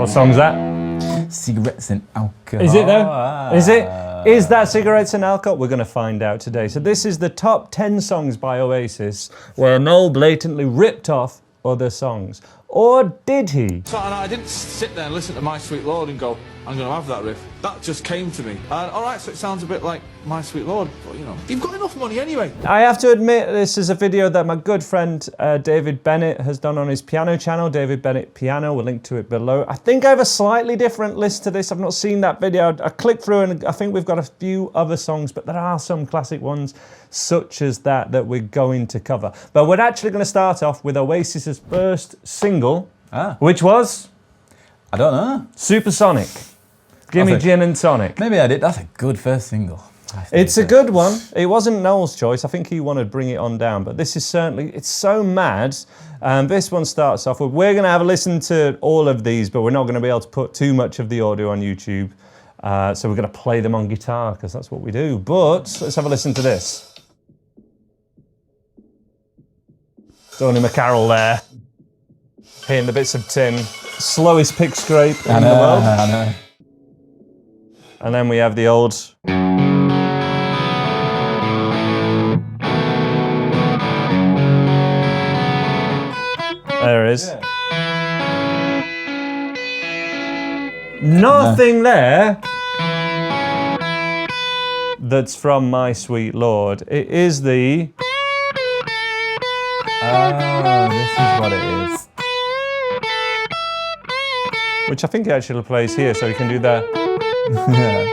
What song's that? Cigarettes and alcohol. Is it though? Is it? Is that Cigarettes and Alcohol? We're going to find out today. So this is the top 10 songs by Oasis where Noel blatantly ripped off other songs. Or did he? So, and I didn't sit there and listen to My Sweet Lord and go, I'm going to have that riff. That just came to me. And all right, so it sounds a bit like My Sweet Lord, but you know, you've got enough money anyway. I have to admit, this is a video that my good friend David Bennett has done on his piano channel, David Bennett Piano. We'll link to it below. I think I have a slightly different list to this. I've not seen that video. I clicked through and I think we've got a few other songs, but there are some classic ones such as that we're going to cover. But we're actually going to start off with Oasis's first single, which was? I don't know. Supersonic. Gimme Gin and Tonic. Maybe I did. That's a good first single. It's a good one. It wasn't Noel's choice. I think he wanted to bring it on down, but this is certainly, it's so mad. This one starts off with, we're going to have a listen to all of these, but we're not going to be able to put too much of the audio on YouTube. So we're going to play them on guitar because that's what we do. But let's have a listen to this. Tony McCarroll there, hitting the bits of tin. Slowest pick scrape in the world. I know. And then we have the old. There it is. Yeah. Nothing there that's from My Sweet Lord. It is the. Oh, this is what it is. Which I think he actually plays here, so he can do that. Yeah.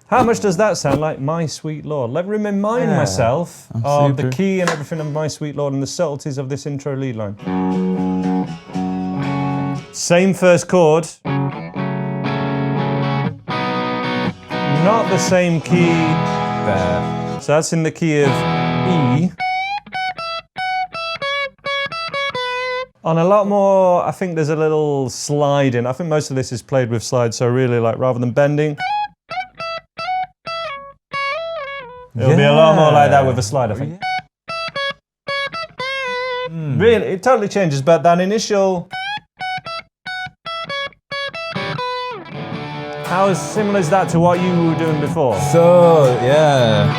How much does that sound like My Sweet Lord? Let me remind myself of the key and everything of My Sweet Lord and the subtleties of this intro lead line. Same first chord. Not the same key there. So that's in the key of E. On a lot more, I think there's a little slide in. I think most of this is played with slides, so really like rather than bending. It'll be a lot more like that with a slide, I think. Really, it totally changes, but that initial... How similar is that to what you were doing before? So, yeah.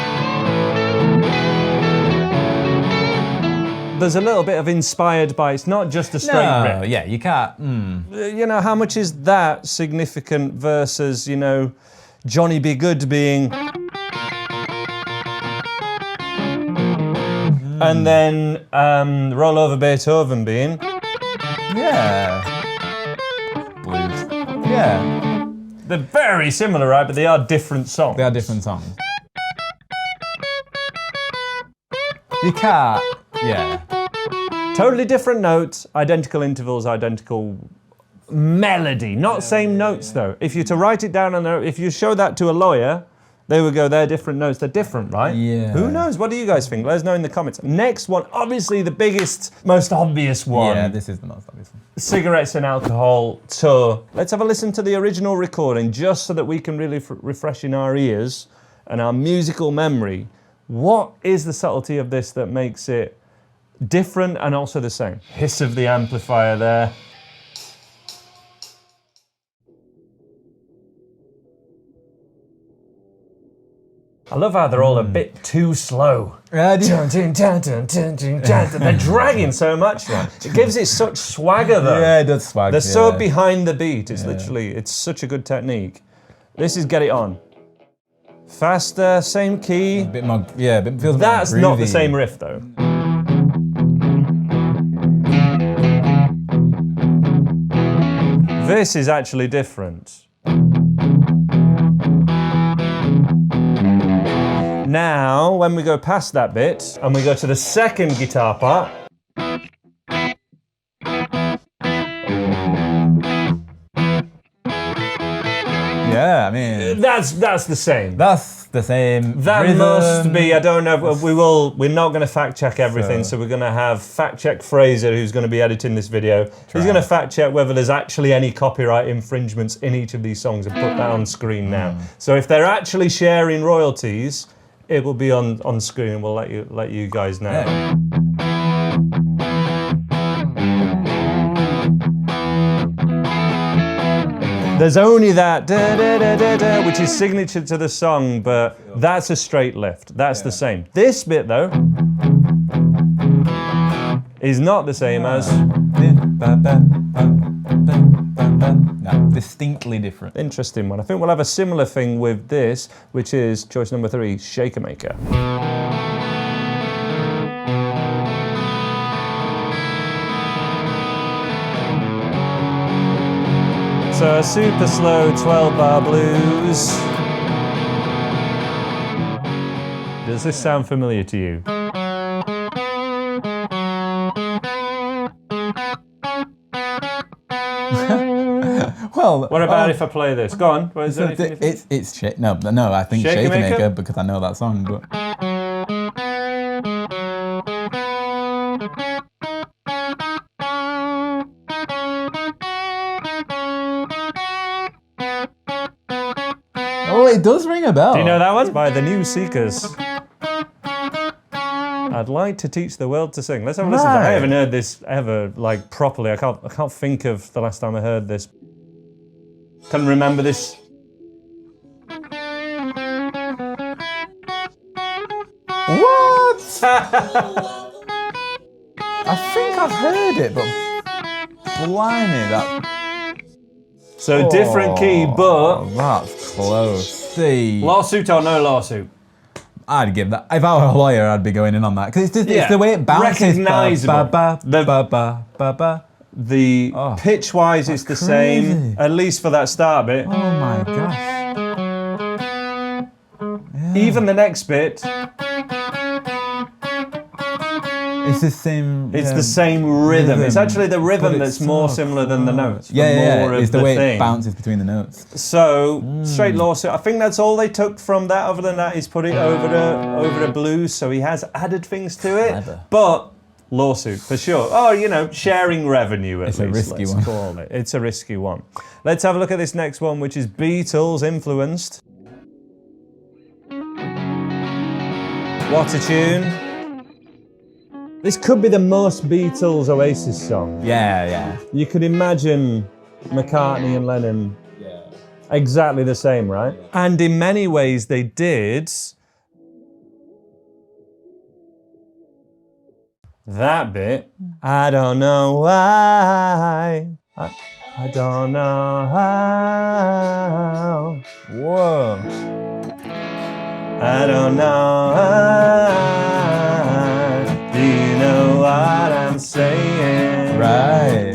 There's a little bit of inspired by, it's not just a straight rip. Yeah, you can't. You know, how much is that significant versus, you know, Johnny B. Good being... And then Roll Over Beethoven being... Yeah. Blues. Yeah. They're very similar, right? But they are different songs. They are different songs. You can't... Yeah. Totally different notes, identical intervals, identical melody. Not same notes, though. If you're to write it down, if you show that to a lawyer... They would go, they're different notes, they're different, right? Yeah. Who knows? What do you guys think? Let us know in the comments. Next one, obviously the biggest, most obvious one. Yeah, this is the most obvious one. Cigarettes and Alcohol Tour. Let's have a listen to the original recording just so that we can really refresh in our ears and our musical memory. What is the subtlety of this that makes it different and also the same? Hiss of the amplifier there. I love how they're all a bit too slow. They're dragging so much now. It gives it such swagger though. Yeah, it does swagger. They're so behind the beat. It's literally, it's such a good technique. This is Get It On. Faster, same key. A bit more, yeah, it feels That's more not the groovy. same riff though. This is actually different. Now, when we go past that bit and we go to the second guitar part, Yeah, I mean, that's the same. that's the same. That rhythm. must be, I don't know, we're not going to fact check everything, so we're going to have fact check Fraser, who's going to be editing this video. He's going to fact check whether there's actually any copyright infringements in each of these songs and put that on screen now. So if they're actually sharing royalties, it will be on screen and we'll let you guys know. Yeah. There's only that da, da, da, da, da, which is signature to the song, but that's a straight lift. That's the same. This bit though is not the same as. No, distinctly different. Interesting one. I think we'll have a similar thing with this, which is choice number 3, Shakermaker. So a super slow 12-bar blues. Does this sound familiar to you? Well, What about if I play this? Go on. Is there anything you think? it's no, I think Shakermaker? Shakermaker because I know that song, but. Oh, it does ring a bell. Do you know that one? By the New Seekers. I'd like to teach the world to sing. Let's have a listen. I haven't heard this ever, like, properly. I can't think of the last time I heard this. Can remember this. What? I think I've heard it, but blimey, that. So different key, but That's close. See, lawsuit or no lawsuit? I'd give that. If I were a lawyer, I'd be going in on that because it's just it's the way it bounces. Recognisable. Ba, ba, ba, ba, ba, ba. The pitch-wise, it's the same, at least for that start bit. Oh my gosh. Yeah. Even the next bit, It's the same. it's the same rhythm. It's actually the rhythm but that's it's more so similar than the notes. Yeah, more it's of the way thing. it bounces between the notes. So straight lawsuit. I think that's all they took from that. Other than that, is put it over the blues. So he has added things to it. Clever. But lawsuit for sure. Oh, you know, sharing revenue. It's a risky one. Call it. It's a risky one. Let's have a look at this next one, which is Beatles influenced. What a tune. This could be the most Beatles Oasis song. Yeah. You could imagine McCartney and Lennon exactly the same, right? And in many ways they did. That bit, I don't know why. I don't know how. Whoa. I don't know how. Do you know what I'm saying? Right.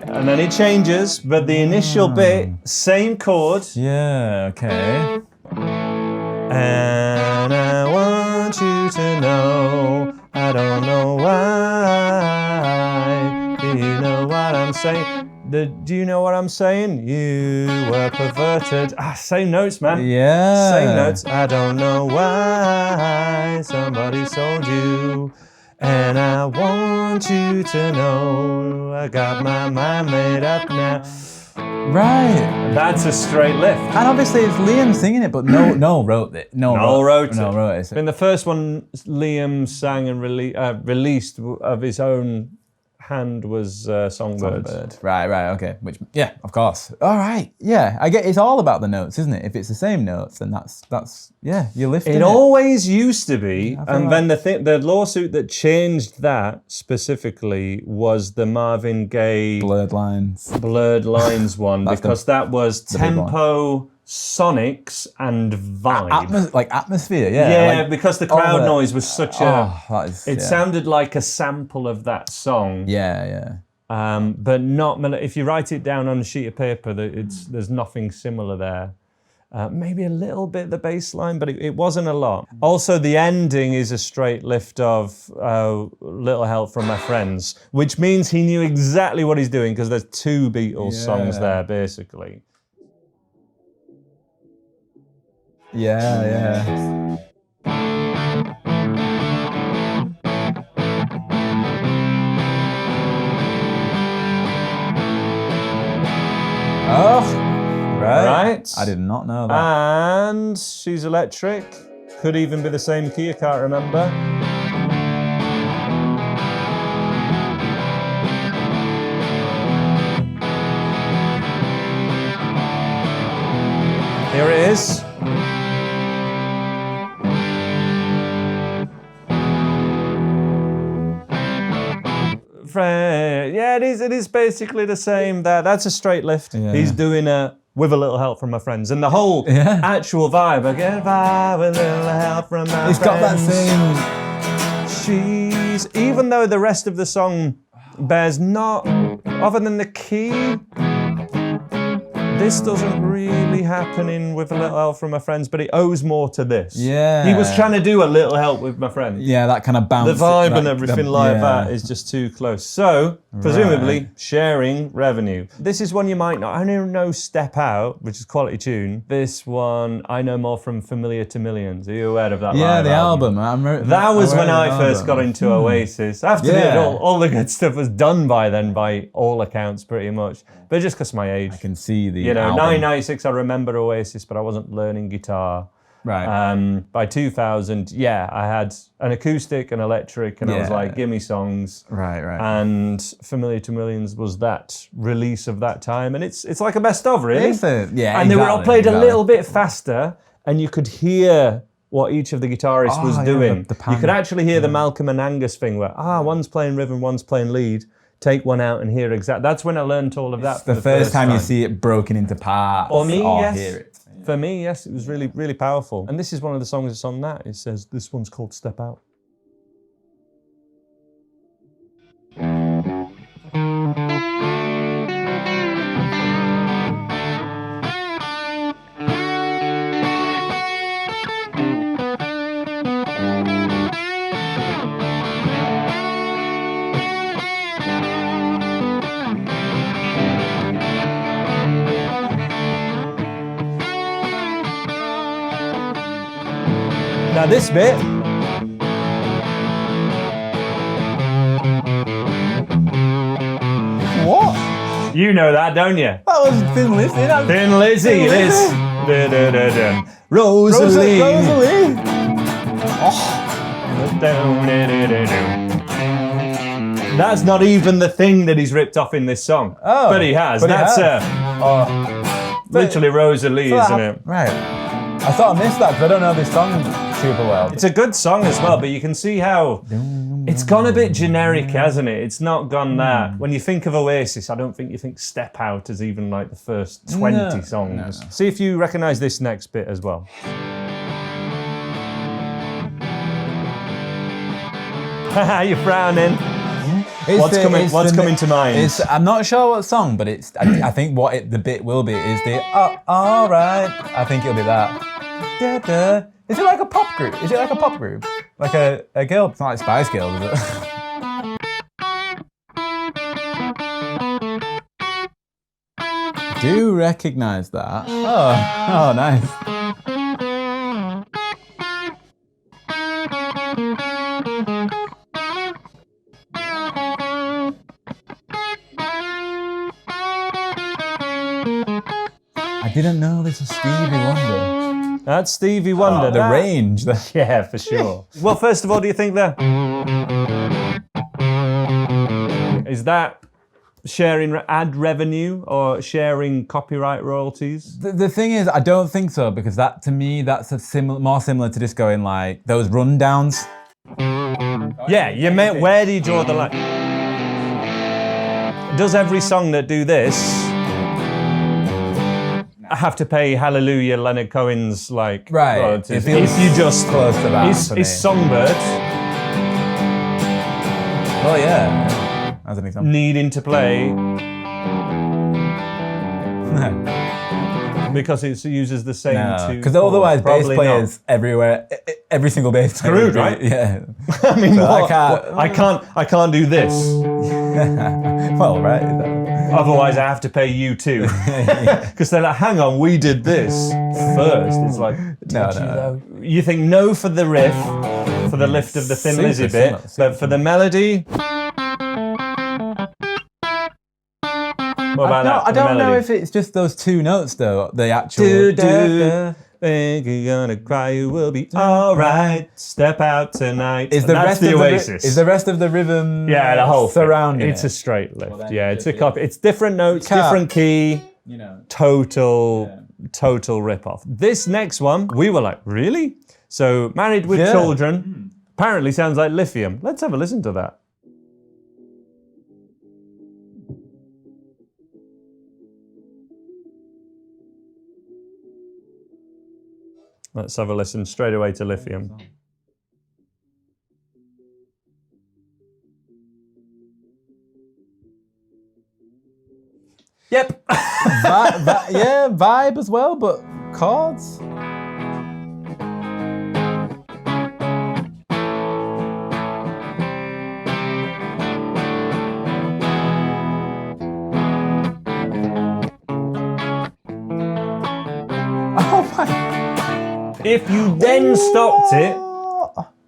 And then it changes, but the initial bit, same chord. Yeah. Okay. And I want you to know, I don't know why. Do you know what I'm saying? Do you know what I'm saying? You were perverted. Same notes, man. Yeah. Same notes. I don't know why somebody sold you. And I want you to know I got my mind made up now. Right. That's a straight lift. And obviously it's Liam singing it, but Noel wrote it. Noel wrote it. Noel wrote it. In the first one, Liam sang and released of his own hand was Songbird. Right, okay. Which, yeah, of course. All right, yeah. I get it's all about the notes, isn't it? If it's the same notes, then that's yeah, you're lifting it. It always used to be, and then the lawsuit that changed that specifically was the Marvin Gaye Blurred Lines one, because that was tempo, sonics, and vibe. like atmosphere, yeah. Yeah, like, because the crowd noise was such a... It yeah. sounded like a sample of that song. Yeah. But not... If you write it down on a sheet of paper, there's nothing similar there. maybe a little bit the bass line, but it wasn't a lot. Also, the ending is a straight lift of Little Help From My Friends, which means he knew exactly what he's doing because there's 2 Beatles songs there, basically. Yeah. Oh, right. I did not know that. And She's Electric. Could even be the same key, I can't remember. Here it is. Yeah, it is basically the same there. That's a straight lift. Yeah. He's doing a With a Little Help From My Friends. And the whole actual vibe, I get by with a little help from my friends. It's got that same... Even though the rest of the song bears not, other than the key, this doesn't really happen in With a Little Help From My Friends, but it owes more to this. Yeah. He was trying to do a little help with my friends. Yeah, that kind of bounce. The vibe and everything that is just too close. So, presumably, sharing revenue. This is one you might not. I don't know Step Out, which is quality tune. This one, I know more from Familiar to Millions. Are you aware of that? Yeah, live the album. That was when I first got into Oasis. After all the good stuff was done by then, by all accounts, pretty much. But just because of my age. I can see the album. 1996, I remember Oasis, but I wasn't learning guitar. Right. By 2000, I had an acoustic, an electric, and I was like, give me songs. Right. And Familiar to Millions was that release of that time, and it's like a best of, really. And they were all played a little bit faster, and you could hear what each of the guitarists was doing. You could actually hear the Malcolm and Angus thing where, one's playing rhythm, one's playing lead. Take one out and hear exact. That's when I learned all of that. It's the first time you see it broken into parts. For me, yes. Hear it. Yeah. For me, yes, it was really, really powerful. And this is one of the songs that's on that. It says, this one's called Step Out. Now this bit, What? you know that, don't you? That was Thin Lizzy. Thin Lizzy, it is. Rosalie. Rosalie. That's not even the thing that he's ripped off in this song. Oh, but he has. That's literally Rosalie, isn't it? Right. I sort of missed that because I don't know this song super well. It's a good song as well, but you can see how it's gone a bit generic, hasn't it? It's not gone that. When you think of Oasis, I don't think you think Step Out as even like the first 20 songs. See if you recognise this next bit as well. Haha, you're frowning. What's coming to mind? I'm not sure what song, but I think what the bit will be is the all right. I think it'll be that. Da, da. Is it like a pop group? Is it like a pop group? Like a girl? It's not like Spice Girls, is it? I do recognise that. Oh, nice. I didn't know this was Stevie Wonder. That's Stevie Wonder. The range. Yeah, for sure. Well, first of all, do you think is that sharing ad revenue or sharing copyright royalties? The thing is, I don't think so, because that, to me, that's more similar to just going like those rundowns. Yeah, you meant, where do you draw the line? Does every song that do this have to pay Hallelujah Leonard Cohen's royalties? If you just close to that. Is Songbird as an example needing to play Because it uses the same two. Because otherwise, bass Probably players everywhere, every single bass player. Screwed, right? Yeah. I mean, So what? I can't do this. Well, right. Otherwise, I have to pay you too. Because they're like, hang on, we did this first. It's like, No. you think no for the riff, for the lift of the Thin Super Lizzy bit, similar, super but for the melody. What about that? I for the don't know melody? if it's just those two notes though. The actual. Think you're gonna cry, you will be alright. Step out tonight. Is the That's rest the of Oasis. Is the rest of the rhythm? Yeah, the whole thing. surrounding. It's it? a straight lift. Well, Yeah, then it's a copy. It's different notes, different key. You know. Total rip-off. This next one, we were like, really? So, Married with Children, apparently sounds like Lithium. Let's have a listen to that. Let's have a listen straight away to Lithium. Yep. Yeah, vibe as well, but chords. Oh my! If you then stopped it,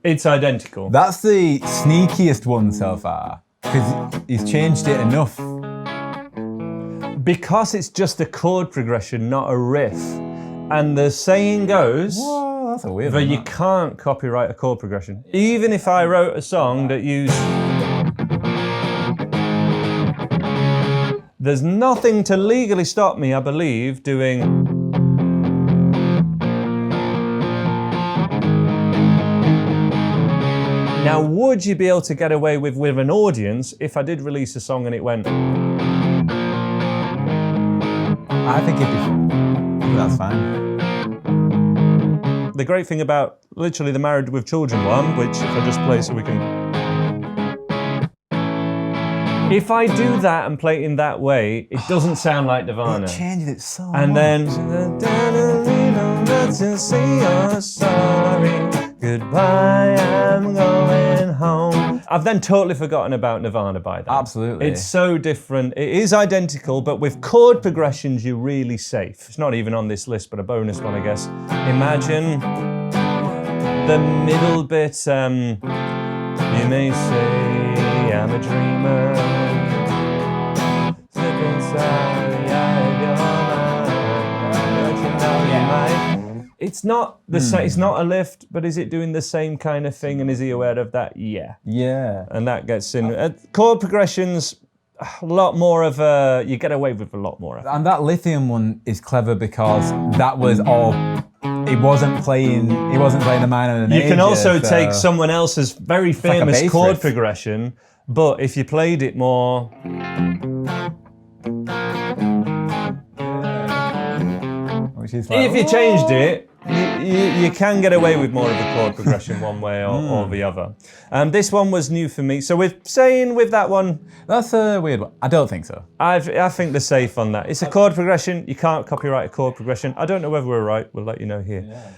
it's identical. That's the sneakiest one so far because he's changed it enough. Because it's just a chord progression, not a riff. And the saying goes Oh, that's a weird that one. you can't copyright a chord progression. Even if I wrote a song that used... There's nothing to legally stop me, I believe, doing... Now, would you be able to get away with an audience if I did release a song and it went... I think that's fine. The great thing about literally the Married with Children one, which if I just play so we can... If I do that and play it in that way, it doesn't sound like Nirvana. It changes it so And much. then... Sorry, goodbye, I'm going home. I've then totally forgotten about Nirvana by then. Absolutely. It's so different. It is identical, but with chord progressions, you're really safe. It's not even on this list, but a bonus one, I guess. Imagine the middle bit. You may say I'm a dreamer. Slip inside your mind. Don't you know you might? It's not the same. It's not a lift, but is it doing the same kind of thing? And is he aware of that? Yeah. Yeah. And that gets in. Chord progressions, a lot more of a. You get away with a lot more of it. And that Lithium one is clever because that was all. He wasn't playing the minor. You can also take someone else's very famous bass chord riff. progression, but if you played it more. Which is like, If you changed it, you can get away with more of a chord progression one way or the other. This one was new for me. So with that one, that's a weird one. I don't think so. I think they're safe on that. It's a chord progression. You can't copyright a chord progression. I don't know whether we're right. We'll let you know here. Yeah.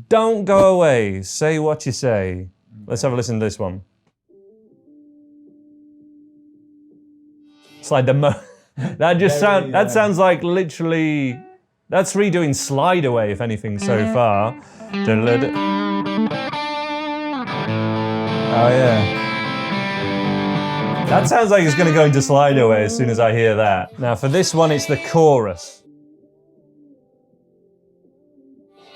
Don't go away. Say what you say. Okay. Let's have a listen to this one. It's like that sounds like literally. That's redoing Slide Away, if anything, so far. Oh, yeah. That sounds like it's going to go into Slide Away as soon as I hear that. Now, for this one, it's the chorus.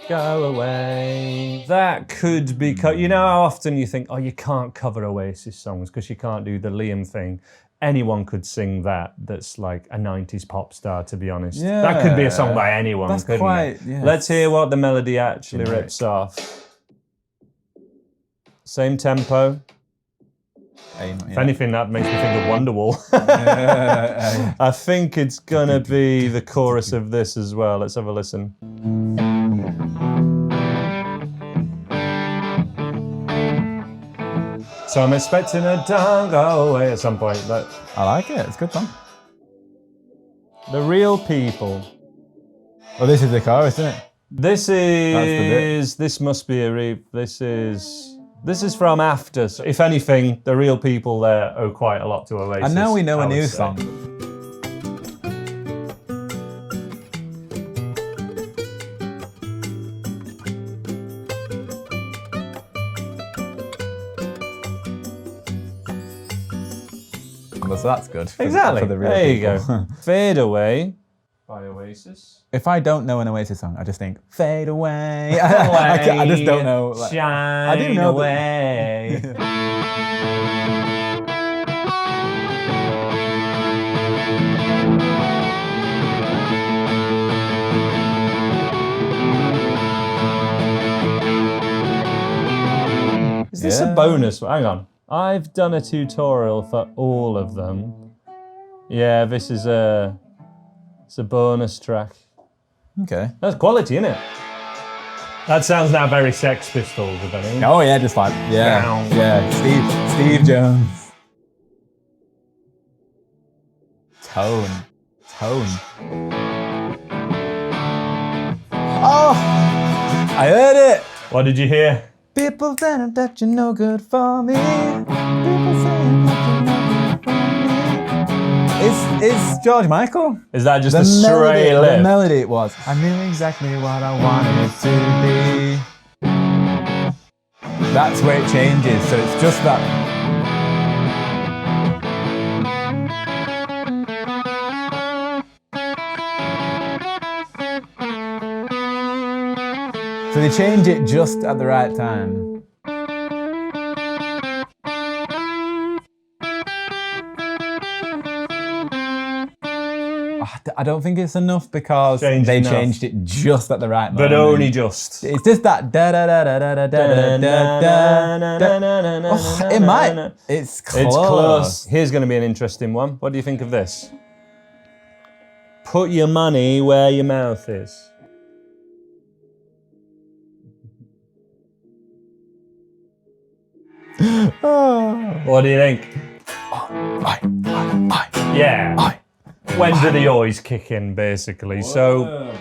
Go away. That could be... You know how often you think, oh, you can't cover Oasis songs because you can't do the Liam thing. Anyone could sing that. That's like a 90s pop star, to be honest. Yeah. That could be a song by anyone, That's couldn't quite, it? yeah. Let's hear what the melody actually Generic. rips off. Same tempo. If anything, that makes me think of Wonderwall. I think it's gonna be the chorus of this as well. Let's have a listen. So I'm expecting a don't go away at some point. But I like it. It's a good song. the real people. Oh, this is the chorus, isn't it? This is. This must be a This is from after. So if anything, the real people there owe quite a lot to Oasis. And now we know I a would new say. song. Well, so that's good. Exactly. For the real there you people. go. Fade Away by Oasis. If I don't know an Oasis song, I just think fade away. I just don't know. Like, Shine I do know away. Is this a bonus? Hang on. I've done a tutorial for all of them. Yeah, this is it's a bonus track. Okay. That's quality, isn't it? That sounds now very Sex Pistols, if anything. Oh yeah, just like yeah. Steve Jones. Tone. Oh, I heard it. What did you hear? People saying that you're no good for me. People saying that you're no good for me. It's George Michael. Is that just a stray lift? The melody it was. I knew exactly what I wanted it to be. That's where it changes. So it's just that. So they change it just at the right time. I don't think it's enough because they changed it just at the right moment. But only just. It's just that da da da da da da da da da da. It might. It's close. It's close. Here's going to be an interesting one. What do you think of this? Put your money where your mouth is. What do you think? Yeah. When do the always kick in, basically? So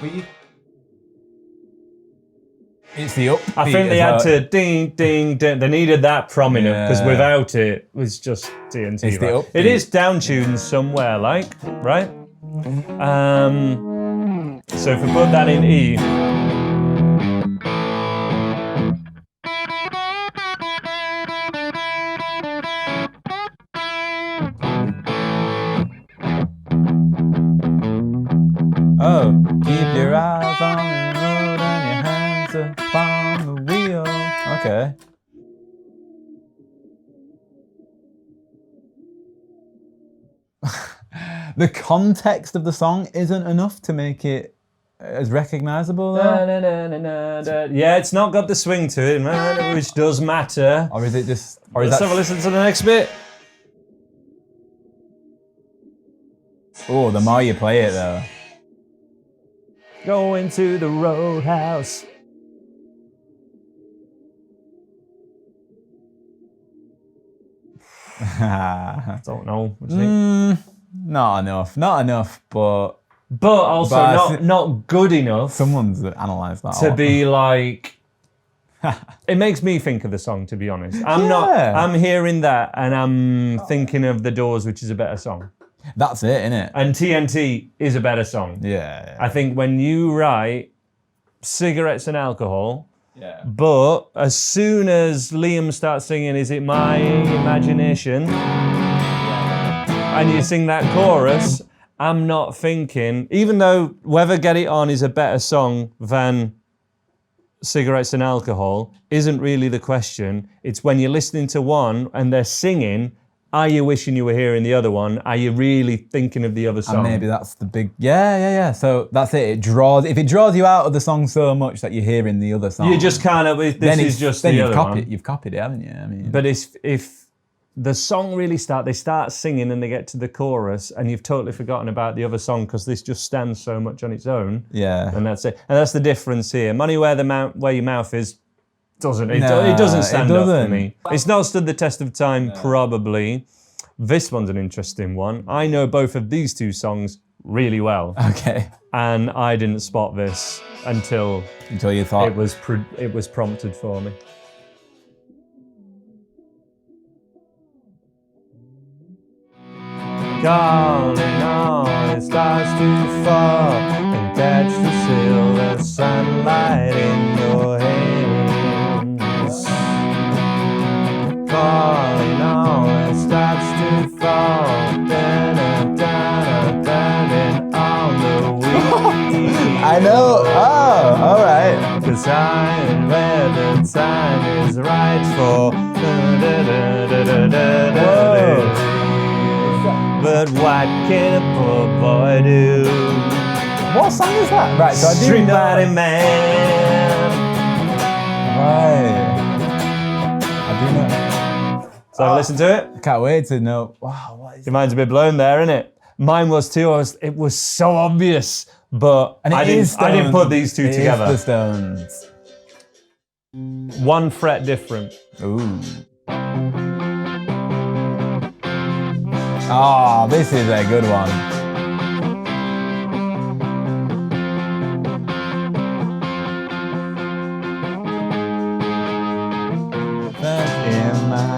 it's the up. I think they had to ding, ding, ding. They needed that prominent because without it, it was just TNT. It's the up. It is downtuned somewhere, like, right? So if we put that in E. Oh, keep your eyes on the road and your hands upon the wheel. Okay. The context of the song isn't enough to make it as recognizable though. Yeah, it's not got the swing to it, which does matter. Or is it just... Or is Let's that... have a listen to the next bit. Oh, the more you play it though. Going to the roadhouse. Don't know. What do you think? Not enough, but also not good enough. Someone's analysed that to be like. It makes me think of the song, to be honest. I'm hearing that and I'm thinking of The Doors, which is a better song. That's it, innit? And TNT is a better song. Yeah. I think when you write Cigarettes and Alcohol, but as soon as Liam starts singing, Is It My Imagination? And you sing that chorus, I'm not thinking, even though Whether Get It On is a better song than Cigarettes and Alcohol, isn't really the question. It's when you're listening to one and they're singing, are you wishing you were hearing the other one? Are you really thinking of the other song? And maybe that's the big... Yeah. So that's it. If it draws you out of the song so much that you're hearing the other song... You just kind of... This is just the other one. You've copied it, haven't you? I mean... But if the song really they start singing and they get to the chorus and you've totally forgotten about the other song because this just stands so much on its own. Yeah. And that's it. And that's the difference here. Money where your mouth is... It doesn't stand up for me. It's not stood the test of time, probably. This one's an interesting one. I know both of these two songs really well. Okay. And I didn't spot this until you thought it was prompted for me. Calling on, it starts to fall and catch the silver sunlight in your hands. Calling on, it starts to fall, da-da-da-da-da-da, on the weed. I know. Oh, all right. 'Cause I'm where the time is right for. Whoa. But what can a poor boy do? What song is that? Right, so I do Street know. Fighting Man. Right. I do know. So listen to it. I can't wait to know. Wow, what is Your mind's a bit blown there, isn't it? Mine was too. It was so obvious, but And I didn't put these two together. The Stones. 1 fret different. Ooh. Oh, this is a good one.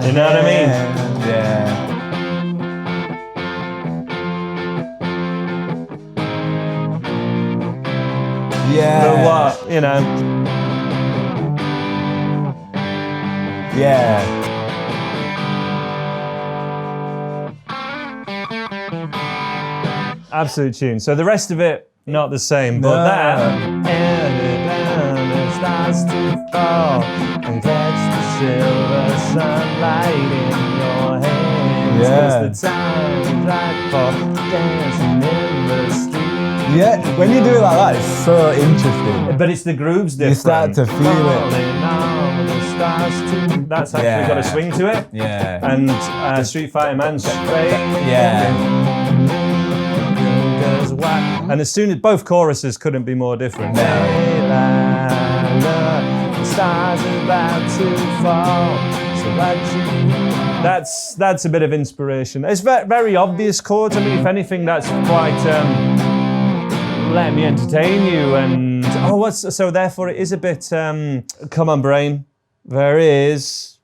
You know what I mean? Yeah. Yeah. But what, you know? Yeah. Absolute tune. So the rest of it, not the same, but No. that. And it starts to fall and catch the silver sunlight in your hands. Yeah. 'Cause the time's right for dancing in the street. Yeah, when you do it like that, it's so interesting. But it's the grooves different. You start to feel it. Falling on, it starts to. That's actually Yeah. got a swing to it. Yeah. And Street Fighter Man straight. Yeah. And as soon as both choruses couldn't be more different. No. The stars about to fall. So that's a bit of inspiration. It's very obvious chords. I mean, if anything, that's quite let me entertain you. And so therefore it is a bit. Come on, brain. There is.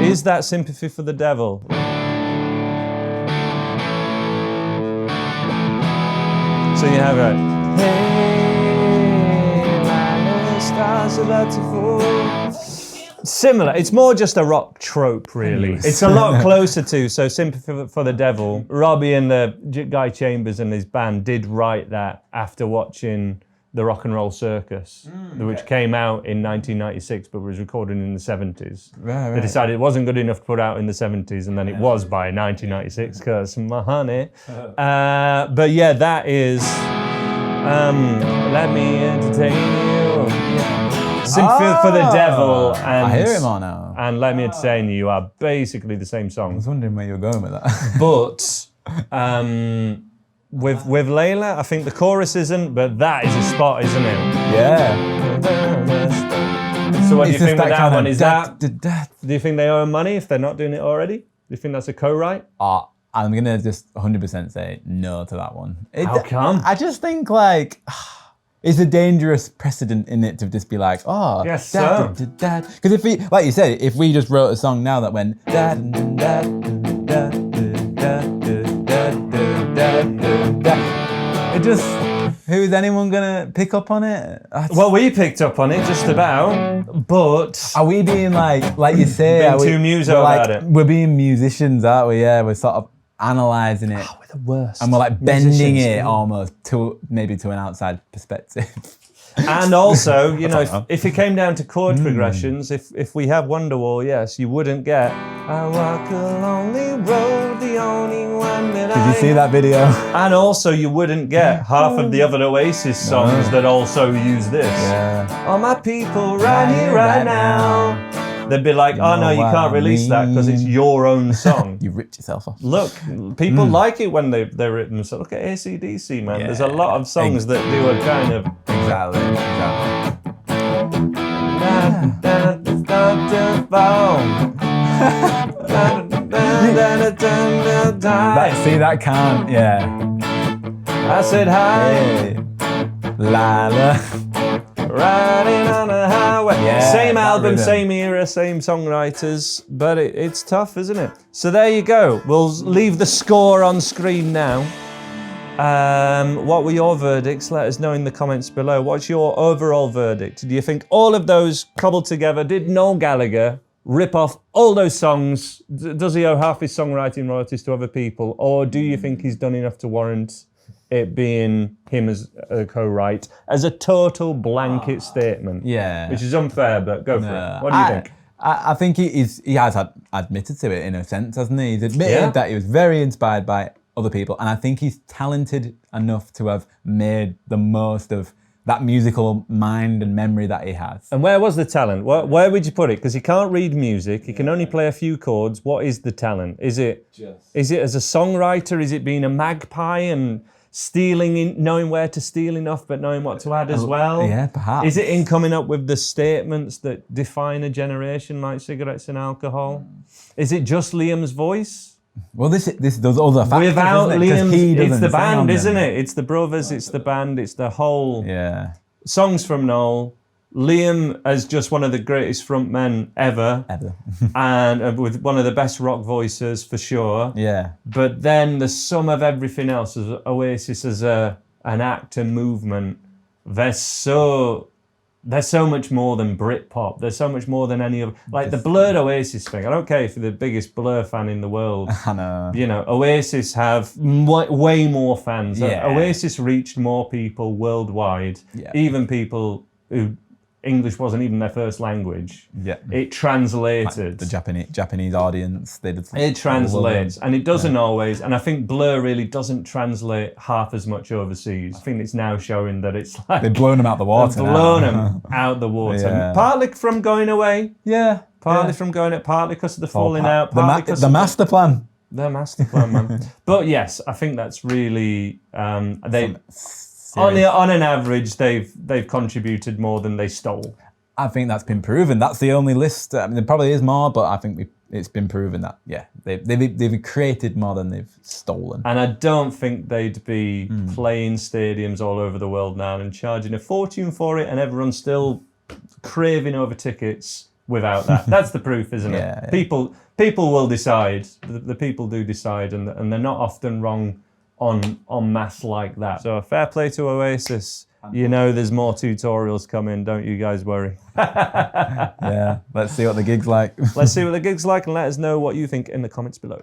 Is that Sympathy for the Devil? So you have it. Hey, my stars about to fall. Similar. It's more just a rock trope, really. It's a lot closer to. So Sympathy for the Devil. Robbie and Guy Chambers and his band did write that after watching the Rock and Roll Circus, which came out in 1996 but was recorded in the 70s. Right. They decided it wasn't good enough to put out in the 70s, and then it was by 1996 because my honey. But yeah, that is Let Me Entertain You. Sympathy for the Devil and I hear him on now. and Let Me Entertain You are basically the same I songs. was wondering where you were going with that. But with Layla, I think the chorus isn't, but that is a spot, isn't it? Yeah. So what do you It's just think with that kind one? of Is that? Do you think they owe money if they're not doing it already? Do you think that's a co-write? I'm gonna just 100% say no to that one. How come? I just think like it's a dangerous precedent in it to just be like, oh, Yes, so. Because if we, like you said, if we just wrote a song now that went da da da da da da da, it just, who's anyone gonna pick up on it? Well, we picked up on it just about, but Are we being like you say, Being are we, too muso we're like, about it. We're being musicians, aren't we? Yeah, we're sort of analysing it. we're the worst. And we're like bending musicians. it almost to maybe to an outside perspective. And also, you know, if it came down to chord progressions, if we have Wonderwall, yes, you wouldn't get I walk a lonely road, the only one that Did you see that video? And also, you wouldn't get half of the other Oasis songs that also use this. Yeah. All my people right here, right now. They'd be like, oh no, you what can't I release that because it's mean. your own song. You ripped yourself off. Look, people like it when they're written. So look at AC/DC, man. There's a lot of songs that do a kind of. Exactly. See, that can't, yeah. I said hi. Hey. La. Riding on a highway. Yeah, Same that album, rhythm. same era, same songwriters, but it's tough, isn't it? So there you go. We'll leave the score on screen now. What were your verdicts? Let us know in the comments below. What's your overall verdict? Do you think all of those cobbled together? Did Noel Gallagher rip off all those songs? Does he owe half his songwriting royalties to other people? Or do you think he's done enough to warrant it being him as a co-write, as a total blanket statement? Yeah. Which is unfair, but go for it. What do you think? I think he has admitted to it in a sense, hasn't he? He's admitted that he was very inspired by other people, and I think he's talented enough to have made the most of that musical mind and memory that he has. And where was the talent? Where would you put it? Because he can't read music, he can only play a few chords. What is the talent? Is it as a songwriter? Is it being a magpie and knowing where to steal enough, but knowing what to add as well? Yeah, perhaps. Is it in coming up with the statements that define a generation, like cigarettes and alcohol? Is it just Liam's voice? Well, this does other factors. Without isn't it? 'Cause Liam's, he it's doesn't the sing on band, them. isn't it? It's the brothers, it's the band, it's the whole songs from Noel. Liam as just one of the greatest frontmen ever. And with one of the best rock voices for sure. Yeah. But then the sum of everything else, as Oasis as an act and movement, they're so much more than Britpop. They're so much more than any of, like the Blurred Oasis thing. I don't care if you're the biggest Blur fan in the world. I know. You know, Oasis have way more fans. Yeah. Oasis reached more people worldwide, even people who English wasn't even their first language. Yeah. It translated. Like the Japanese audience, they did. It translates, and it doesn't always. And I think Blur really doesn't translate half as much overseas. I think it's now showing that it's like they've blown them out the water. They've blown them out the water. Yeah. Partly from going away. Yeah. Partly from going out. Partly because of the falling out. Partly because the master plan. The master plan, man. But yes, I think that's really on an average, they've contributed more than they stole. I think that's been proven. That's the only list. I mean, there probably is more, but I think it's been proven that they've created more than they've stolen. And I don't think they'd be playing stadiums all over the world now and charging a fortune for it, and everyone's still craving over tickets without that. That's the proof, isn't it? Yeah. People will decide. The people do decide, and they're not often wrong on mass like that. So fair play to Oasis. You know there's more tutorials coming, don't you guys worry. Yeah, let's see what the gig's like. Let's see what the gig's like and let us know what you think in the comments below.